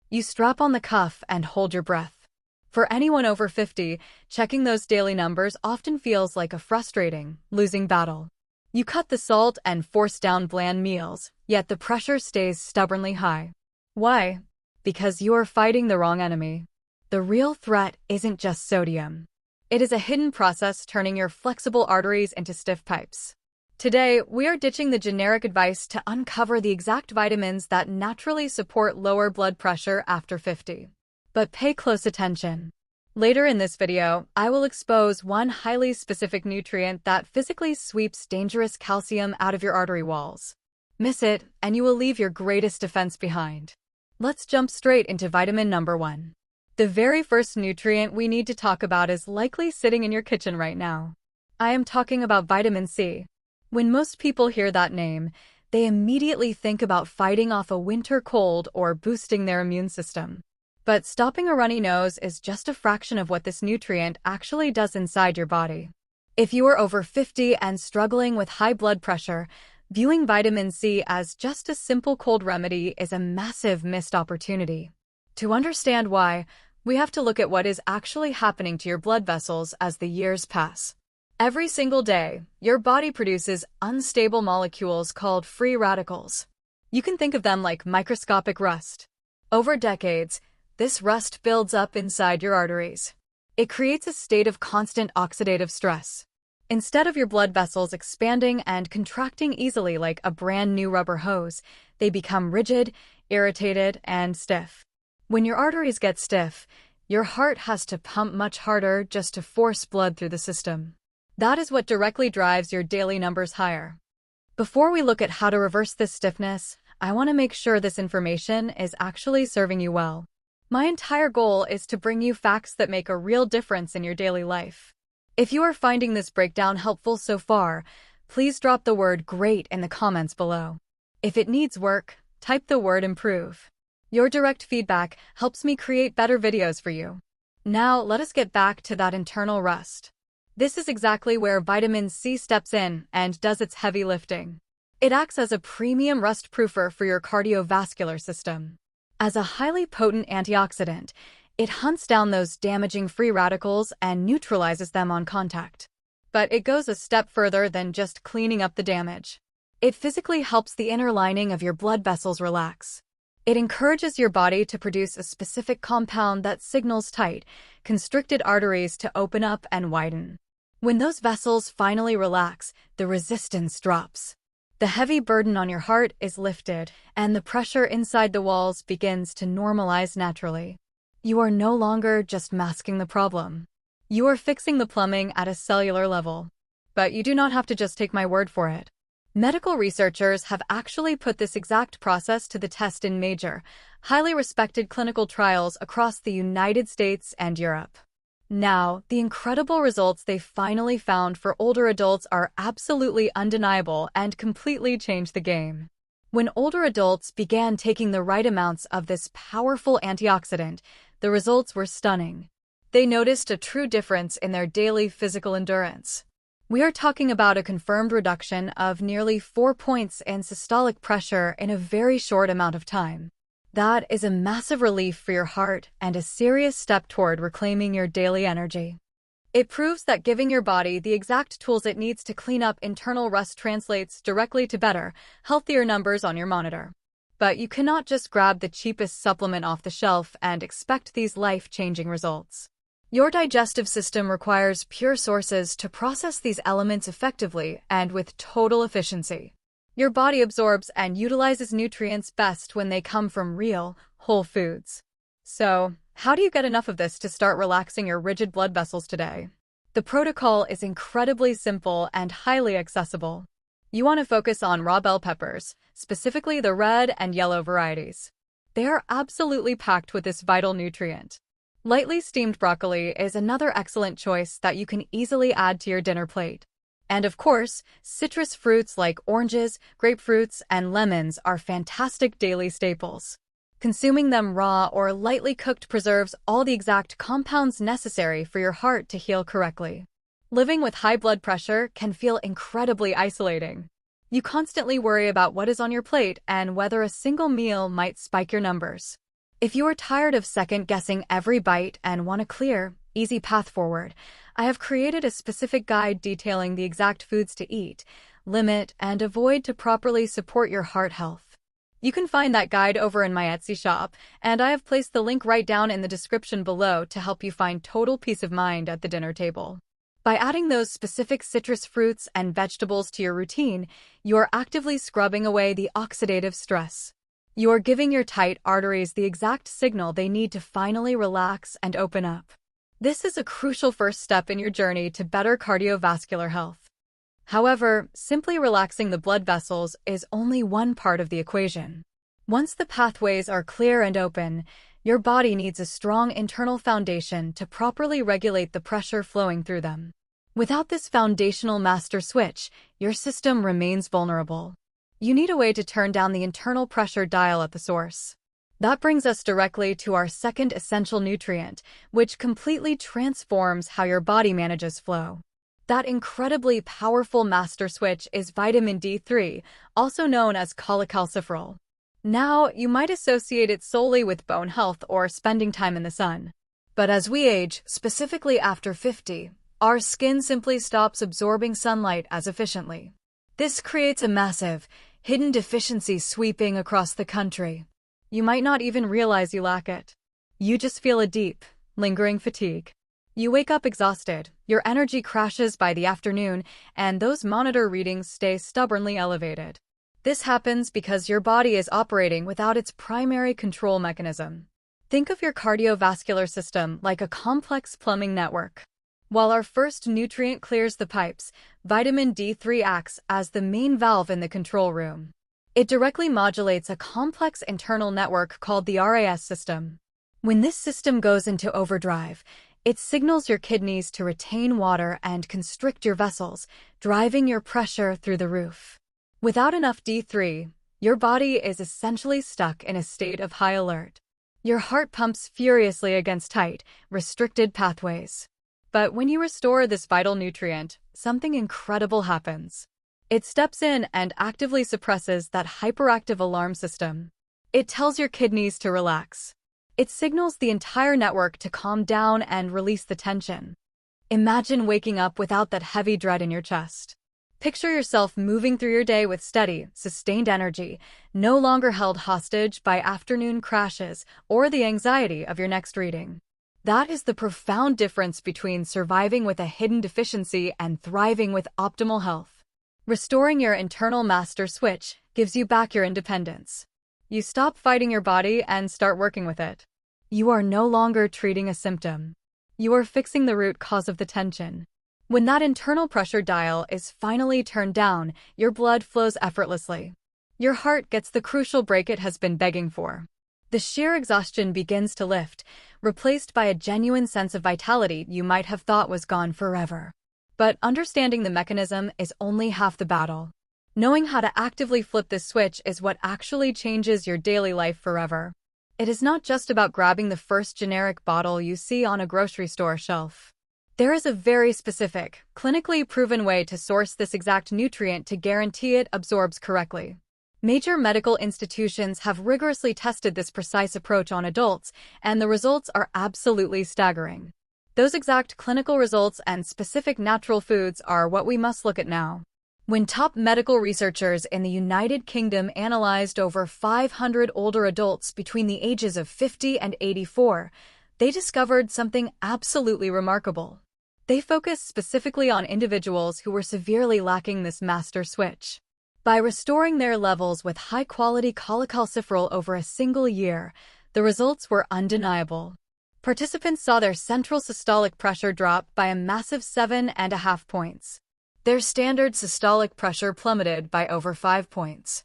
You strap on the cuff and hold your breath. For anyone over 50, checking those daily numbers often feels like a frustrating, losing battle. You cut the salt and force down bland meals, yet the pressure stays stubbornly high. Why? Because you are fighting the wrong enemy. The real threat isn't just sodium. It is a hidden process turning your flexible arteries into stiff pipes. Today, we are ditching the generic advice to uncover the exact vitamins that naturally support lower blood pressure after 50. But pay close attention. Later in this video, I will expose one highly specific nutrient that physically sweeps dangerous calcium out of your artery walls. Miss it, and you will leave your greatest defense behind. Let's jump straight into vitamin number 1. The very first nutrient we need to talk about is likely sitting in your kitchen right now. I am talking about vitamin C. When most people hear that name, they immediately think about fighting off a winter cold or boosting their immune system. But stopping a runny nose is just a fraction of what this nutrient actually does inside your body. If you are over 50 and struggling with high blood pressure, viewing vitamin C as just a simple cold remedy is a massive missed opportunity. To understand why, we have to look at what is actually happening to your blood vessels as the years pass. Every single day, your body produces unstable molecules called free radicals. You can think of them like microscopic rust. Over decades, this rust builds up inside your arteries. It creates a state of constant oxidative stress. Instead of your blood vessels expanding and contracting easily like a brand new rubber hose, they become rigid, irritated, and stiff. When your arteries get stiff, your heart has to pump much harder just to force blood through the system. That is what directly drives your daily numbers higher. Before we look at how to reverse this stiffness, I want to make sure this information is actually serving you well. My entire goal is to bring you facts that make a real difference in your daily life. If you are finding this breakdown helpful so far, please drop the word "great" in the comments below. If it needs work, type the word "improve." Your direct feedback helps me create better videos for you. Now, let us get back to that internal rust. This is exactly where vitamin C steps in and does its heavy lifting. It acts as a premium rust-proofer for your cardiovascular system. As a highly potent antioxidant, it hunts down those damaging free radicals and neutralizes them on contact. But it goes a step further than just cleaning up the damage. It physically helps the inner lining of your blood vessels relax. It encourages your body to produce a specific compound that signals tight, constricted arteries to open up and widen. When those vessels finally relax, the resistance drops. The heavy burden on your heart is lifted, and the pressure inside the walls begins to normalize naturally. You are no longer just masking the problem. You are fixing the plumbing at a cellular level. But you do not have to just take my word for it. Medical researchers have actually put this exact process to the test in major, highly respected clinical trials across the United States and Europe. Now, the incredible results they finally found for older adults are absolutely undeniable and completely changed the game. When older adults began taking the right amounts of this powerful antioxidant, the results were stunning. They noticed a true difference in their daily physical endurance. We are talking about a confirmed reduction of nearly 4 points in systolic pressure in a very short amount of time. That is a massive relief for your heart and a serious step toward reclaiming your daily energy. It proves that giving your body the exact tools it needs to clean up internal rust translates directly to better, healthier numbers on your monitor. But you cannot just grab the cheapest supplement off the shelf and expect these life-changing results. Your digestive system requires pure sources to process these elements effectively and with total efficiency. Your body absorbs and utilizes nutrients best when they come from real, whole foods. So, how do you get enough of this to start relaxing your rigid blood vessels today? The protocol is incredibly simple and highly accessible. You want to focus on raw bell peppers, specifically the red and yellow varieties. They are absolutely packed with this vital nutrient. Lightly steamed broccoli is another excellent choice that you can easily add to your dinner plate. And of course, citrus fruits like oranges, grapefruits, and lemons are fantastic daily staples. Consuming them raw or lightly cooked preserves all the exact compounds necessary for your heart to heal correctly. Living with high blood pressure can feel incredibly isolating. You constantly worry about what is on your plate and whether a single meal might spike your numbers. If you are tired of second-guessing every bite and want a clear, easy path forward, I have created a specific guide detailing the exact foods to eat, limit, and avoid to properly support your heart health. You can find that guide over in my Etsy shop, and I have placed the link right down in the description below to help you find total peace of mind at the dinner table. By adding those specific citrus fruits and vegetables to your routine, you are actively scrubbing away the oxidative stress. You are giving your tight arteries the exact signal they need to finally relax and open up. This is a crucial first step in your journey to better cardiovascular health. However, simply relaxing the blood vessels is only one part of the equation. Once the pathways are clear and open, your body needs a strong internal foundation to properly regulate the pressure flowing through them. Without this foundational master switch, your system remains vulnerable. You need a way to turn down the internal pressure dial at the source. That brings us directly to our second essential nutrient, which completely transforms how your body manages flow. That incredibly powerful master switch is vitamin D3, also known as cholecalciferol. Now, you might associate it solely with bone health or spending time in the sun. But as we age, specifically after 50, our skin simply stops absorbing sunlight as efficiently. This creates a massive, hidden deficiency sweeping across the country. You might not even realize you lack it. You just feel a deep, lingering fatigue. You wake up exhausted, your energy crashes by the afternoon, and those monitor readings stay stubbornly elevated. This happens because your body is operating without its primary control mechanism. Think of your cardiovascular system like a complex plumbing network. While our first nutrient clears the pipes, vitamin D3 acts as the main valve in the control room. It directly modulates a complex internal network called the RAS system. When this system goes into overdrive, it signals your kidneys to retain water and constrict your vessels, driving your pressure through the roof. Without enough D3, your body is essentially stuck in a state of high alert. Your heart pumps furiously against tight, restricted pathways. But when you restore this vital nutrient, something incredible happens. It steps in and actively suppresses that hyperactive alarm system. It tells your kidneys to relax. It signals the entire network to calm down and release the tension. Imagine waking up without that heavy dread in your chest. Picture yourself moving through your day with steady, sustained energy, no longer held hostage by afternoon crashes or the anxiety of your next reading. That is the profound difference between surviving with a hidden deficiency and thriving with optimal health. Restoring your internal master switch gives you back your independence. You stop fighting your body and start working with it. You are no longer treating a symptom. You are fixing the root cause of the tension. When that internal pressure dial is finally turned down, your blood flows effortlessly. Your heart gets the crucial break it has been begging for. The sheer exhaustion begins to lift, replaced by a genuine sense of vitality you might have thought was gone forever. But understanding the mechanism is only half the battle. Knowing how to actively flip this switch is what actually changes your daily life forever. It is not just about grabbing the first generic bottle you see on a grocery store shelf. There is a very specific, clinically proven way to source this exact nutrient to guarantee it absorbs correctly. Major medical institutions have rigorously tested this precise approach on adults, and the results are absolutely staggering. Those exact clinical results and specific natural foods are what we must look at now. When top medical researchers in the United Kingdom analyzed over 500 older adults between the ages of 50 and 84, they discovered something absolutely remarkable. They focused specifically on individuals who were severely lacking this master switch. By restoring their levels with high-quality cholecalciferol over a single year, the results were undeniable. Participants saw their central systolic pressure drop by a massive 7.5 points. Their standard systolic pressure plummeted by over 5 points.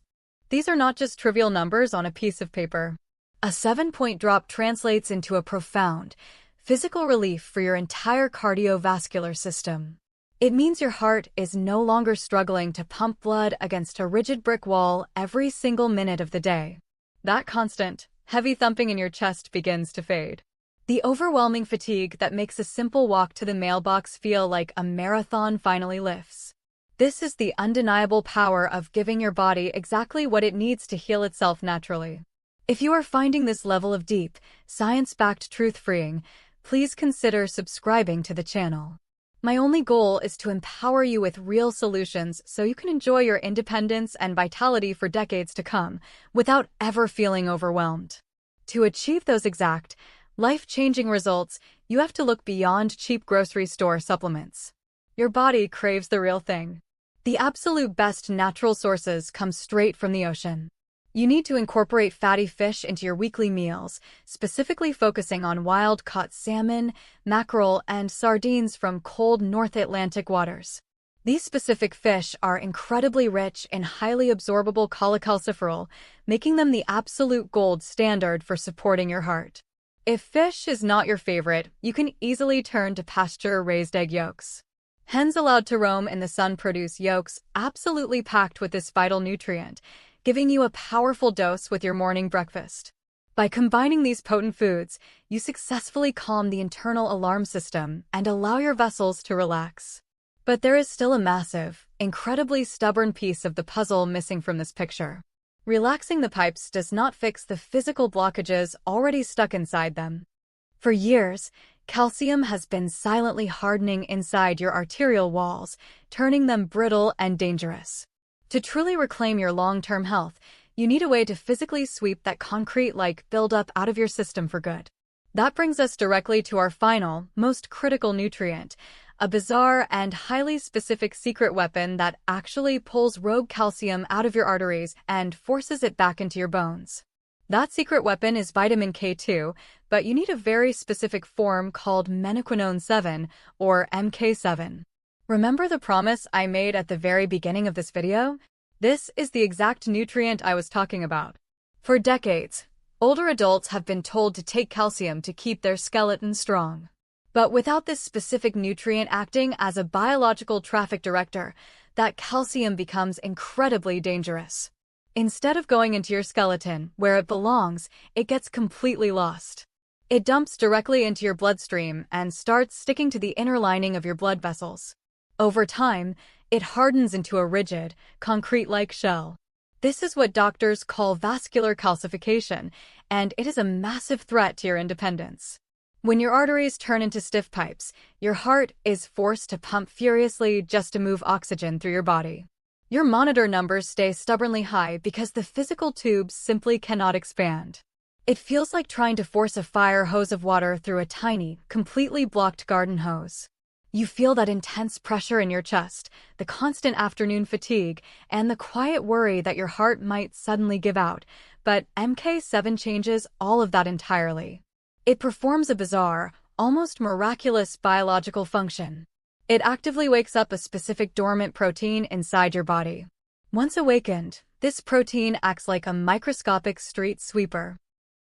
These are not just trivial numbers on a piece of paper. A 7-point drop translates into a profound, physical relief for your entire cardiovascular system. It means your heart is no longer struggling to pump blood against a rigid brick wall every single minute of the day. That constant, heavy thumping in your chest begins to fade. The overwhelming fatigue that makes a simple walk to the mailbox feel like a marathon finally lifts. This is the undeniable power of giving your body exactly what it needs to heal itself naturally. If you are finding this level of deep, science-backed truth freeing, please consider subscribing to the channel. My only goal is to empower you with real solutions so you can enjoy your independence and vitality for decades to come without ever feeling overwhelmed. To achieve those exact, life-changing results, you have to look beyond cheap grocery store supplements. Your body craves the real thing. The absolute best natural sources come straight from the ocean. You need to incorporate fatty fish into your weekly meals, specifically focusing on wild-caught salmon, mackerel, and sardines from cold North Atlantic waters. These specific fish are incredibly rich in highly absorbable cholecalciferol, making them the absolute gold standard for supporting your heart. If fish is not your favorite, you can easily turn to pasture-raised egg yolks. Hens allowed to roam in the sun produce yolks absolutely packed with this vital nutrient, giving you a powerful dose with your morning breakfast. By combining these potent foods, you successfully calm the internal alarm system and allow your vessels to relax. But there is still a massive, incredibly stubborn piece of the puzzle missing from this picture. Relaxing the pipes does not fix the physical blockages already stuck inside them. For years, calcium has been silently hardening inside your arterial walls, turning them brittle and dangerous. To truly reclaim your long-term health, you need a way to physically sweep that concrete-like buildup out of your system for good. That brings us directly to our final, most critical nutrient, a bizarre and highly specific secret weapon that actually pulls rogue calcium out of your arteries and forces it back into your bones. That secret weapon is vitamin K2, but you need a very specific form called menaquinone 7, or MK7. Remember the promise I made at the very beginning of this video? This is the exact nutrient I was talking about. For decades, older adults have been told to take calcium to keep their skeleton strong. But without this specific nutrient acting as a biological traffic director, that calcium becomes incredibly dangerous. Instead of going into your skeleton, where it belongs, it gets completely lost. It dumps directly into your bloodstream and starts sticking to the inner lining of your blood vessels. Over time, it hardens into a rigid, concrete-like shell. This is what doctors call vascular calcification, and it is a massive threat to your independence. When your arteries turn into stiff pipes, your heart is forced to pump furiously just to move oxygen through your body. Your monitor numbers stay stubbornly high because the physical tubes simply cannot expand. It feels like trying to force a fire hose of water through a tiny, completely blocked garden hose. You feel that intense pressure in your chest, the constant afternoon fatigue, and the quiet worry that your heart might suddenly give out, but MK7 changes all of that entirely. It performs a bizarre, almost miraculous biological function. It actively wakes up a specific dormant protein inside your body. Once awakened, this protein acts like a microscopic street sweeper.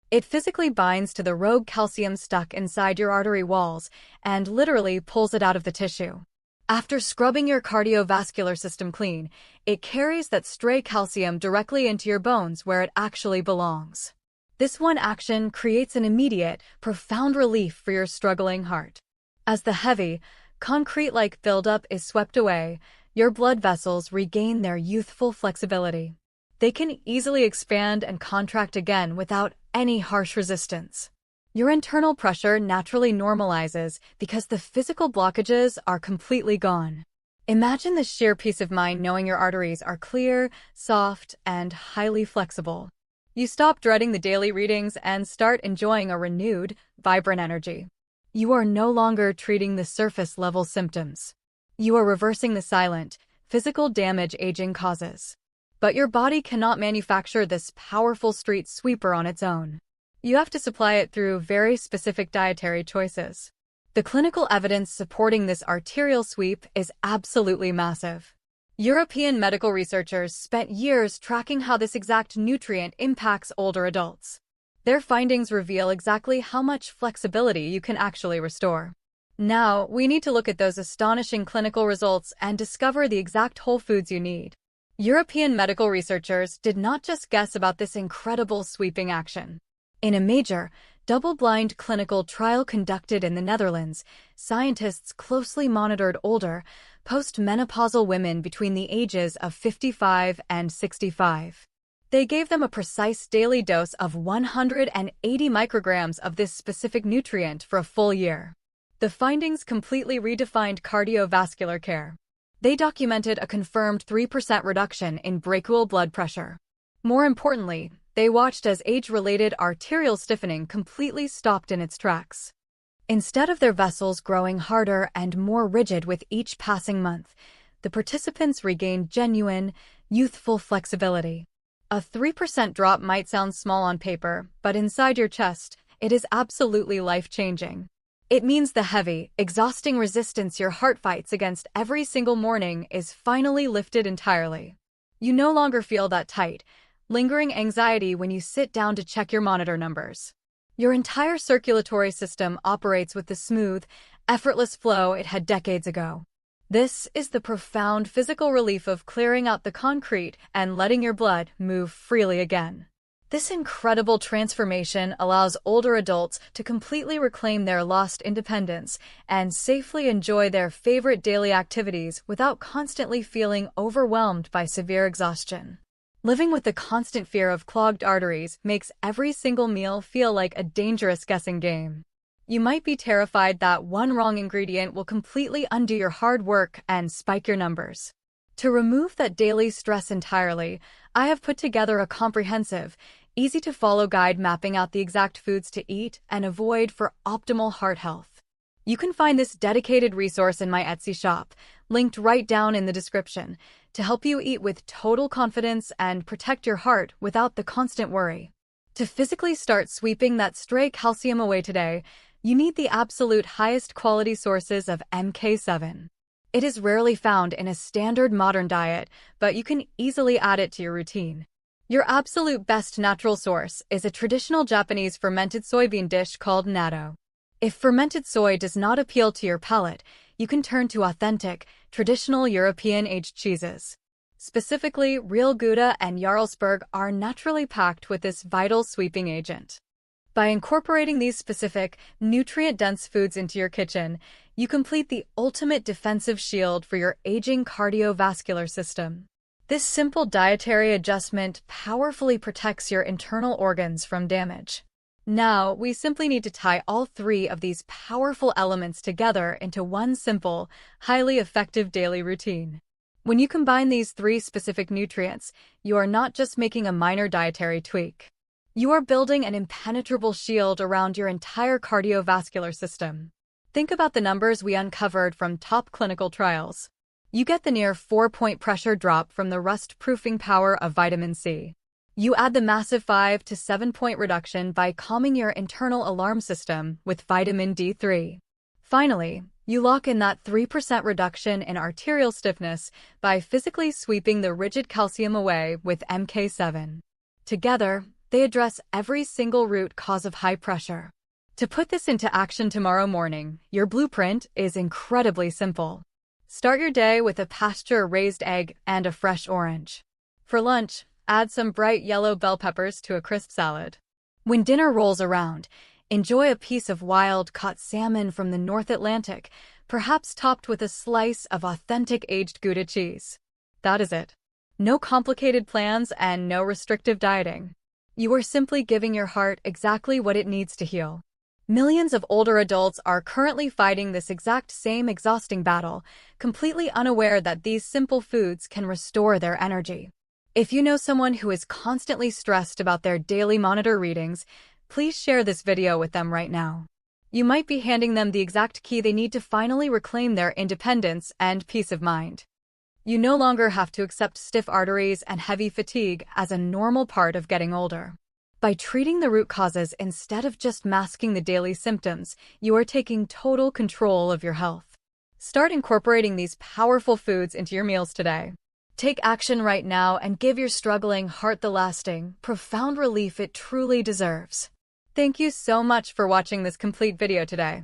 It physically binds to the rogue calcium stuck inside your artery walls and literally pulls it out of the tissue. After scrubbing your cardiovascular system clean, it carries that stray calcium directly into your bones where it actually belongs. This one action creates an immediate, profound relief for your struggling heart. As the heavy, concrete-like buildup is swept away, your blood vessels regain their youthful flexibility. They can easily expand and contract again without any harsh resistance. Your internal pressure naturally normalizes because the physical blockages are completely gone. Imagine the sheer peace of mind knowing your arteries are clear, soft, and highly flexible. You stop dreading the daily readings and start enjoying a renewed, vibrant energy. You are no longer treating the surface-level symptoms. You are reversing the silent, physical damage aging causes. But your body cannot manufacture this powerful street sweeper on its own. You have to supply it through very specific dietary choices. The clinical evidence supporting this arterial sweep is absolutely massive. European medical researchers spent years tracking how this exact nutrient impacts older adults. Their findings reveal exactly how much flexibility you can actually restore. Now, we need to look at those astonishing clinical results and discover the exact whole foods you need. European medical researchers did not just guess about this incredible sweeping action. In a major, double-blind clinical trial conducted in the Netherlands, scientists closely monitored older, post-menopausal women between the ages of 55 and 65. They gave them a precise daily dose of 180 micrograms of this specific nutrient for a full year. The findings completely redefined cardiovascular care. They documented a confirmed 3% reduction in brachial blood pressure. More importantly, they watched as age-related arterial stiffening completely stopped in its tracks. Instead of their vessels growing harder and more rigid with each passing month, the participants regained genuine, youthful flexibility. A 3% drop might sound small on paper, but inside your chest, it is absolutely life-changing. It means the heavy, exhausting resistance your heart fights against every single morning is finally lifted entirely. You no longer feel that tight, lingering anxiety when you sit down to check your monitor numbers. Your entire circulatory system operates with the smooth, effortless flow it had decades ago. This is the profound physical relief of clearing out the concrete and letting your blood move freely again. This incredible transformation allows older adults to completely reclaim their lost independence and safely enjoy their favorite daily activities without constantly feeling overwhelmed by severe exhaustion. Living with the constant fear of clogged arteries makes every single meal feel like a dangerous guessing game. You might be terrified that one wrong ingredient will completely undo your hard work and spike your numbers. To remove that daily stress entirely, I have put together a comprehensive, easy-to-follow guide mapping out the exact foods to eat and avoid for optimal heart health. You can find this dedicated resource in my Etsy shop, linked right down in the description, to help you eat with total confidence and protect your heart without the constant worry. To physically start sweeping that stray calcium away today, you need the absolute highest quality sources of MK7. It is rarely found in a standard modern diet, but you can easily add it to your routine. Your absolute best natural source is a traditional Japanese fermented soybean dish called natto. If fermented soy does not appeal to your palate, you can turn to authentic, traditional European aged cheeses. Specifically, real Gouda and Jarlsberg are naturally packed with this vital sweeping agent. By incorporating these specific, nutrient-dense foods into your kitchen, you complete the ultimate defensive shield for your aging cardiovascular system. This simple dietary adjustment powerfully protects your internal organs from damage. Now, we simply need to tie all three of these powerful elements together into one simple, highly effective daily routine. When you combine these three specific nutrients, you are not just making a minor dietary tweak. You are building an impenetrable shield around your entire cardiovascular system. Think about the numbers we uncovered from top clinical trials. You get the near 4-point pressure drop from the rust-proofing power of vitamin C. You add the massive 5 to 7-point reduction by calming your internal alarm system with vitamin D3. Finally, you lock in that 3% reduction in arterial stiffness by physically sweeping the rigid calcium away with MK7. Together, they address every single root cause of high pressure. To put this into action tomorrow morning, your blueprint is incredibly simple. Start your day with a pasture-raised egg and a fresh orange. For lunch, add some bright yellow bell peppers to a crisp salad. When dinner rolls around, enjoy a piece of wild-caught salmon from the North Atlantic, perhaps topped with a slice of authentic aged Gouda cheese. That is it. No complicated plans and no restrictive dieting. You are simply giving your heart exactly what it needs to heal. Millions of older adults are currently fighting this exact same exhausting battle, completely unaware that these simple foods can restore their energy. If you know someone who is constantly stressed about their daily monitor readings, please share this video with them right now. You might be handing them the exact key they need to finally reclaim their independence and peace of mind. You no longer have to accept stiff arteries and heavy fatigue as a normal part of getting older. By treating the root causes instead of just masking the daily symptoms, you are taking total control of your health. Start incorporating these powerful foods into your meals today. Take action right now and give your struggling heart the lasting, profound relief it truly deserves. Thank you so much for watching this complete video today.